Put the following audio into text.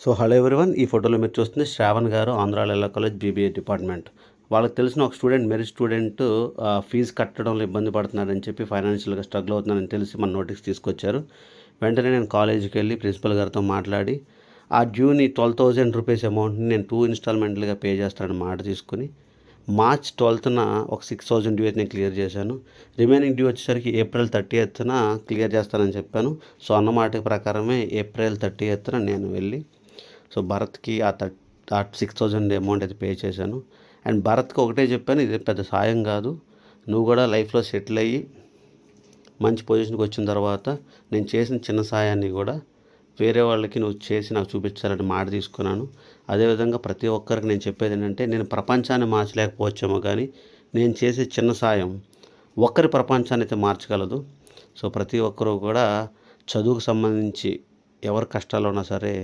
So hello everyone, ఈ ఫోటోలో మీరు చూస్తుంది శ్రావణ్ గారు, Andhra Loyola college BBA department. వాళ్ళకి తెలిసిన ఒక స్టూడెంట్, మెరిట్ స్టూడెంట్ ఫీజు కట్టడంలో ఇబ్బంది పడుతున్నారని చెప్పి, ఫైనాన్షియల్గా స్ట్రగుల్ అవుతున్నారని తెలిసి మన నోటీస్ తీసుకొచ్చారు. వెంటనే నేను కాలేజీకి వెళ్ళి ప్రిన్సిపల్ గారితో మాట్లాడి ఆ డ్యూని 12,000 రూపీస్ అమౌంట్ని నేను 2 ఇన్స్టాల్మెంట్లుగా పే చేస్తానని మాట తీసుకుని మార్చ్ 12న ఒక 6,000 డ్యూ అయితే నేను క్లియర్ చేశాను. రిమైనింగ్ డ్యూ వచ్చేసరికి ఏప్రిల్ 30న క్లియర్ చేస్తానని చెప్పాను. సో అన్నమాట ప్రకారమే ఏప్రిల్ 30న నేను వెళ్ళి సో భరత్కి ఆ 6,000 అమౌంట్ అయితే పే చేశాను. అండ్ భరత్కి ఒకటే చెప్పాను, ఇది పెద్ద సాయం కాదు, నువ్వు కూడా లైఫ్లో సెటిల్ అయ్యి మంచి పొజిషన్కి వచ్చిన తర్వాత నేను చేసిన చిన్న సాయాన్ని కూడా వేరే వాళ్ళకి నువ్వు చేసి నాకు చూపించాలని మాట తీసుకున్నాను. అదేవిధంగా ప్రతి ఒక్కరికి నేను చెప్పేది ఏంటంటే, నేను ప్రపంచాన్ని మార్చలేకపోవచ్చేమో కానీ నేను చేసే చిన్న సాయం ఒక్కరి ప్రపంచాన్ని అయితే మార్చగలదు. సో ప్రతి ఒక్కరూ కూడా చదువుకు సంబంధించి ఎవరు కష్టాల్లో ఉన్నా సరే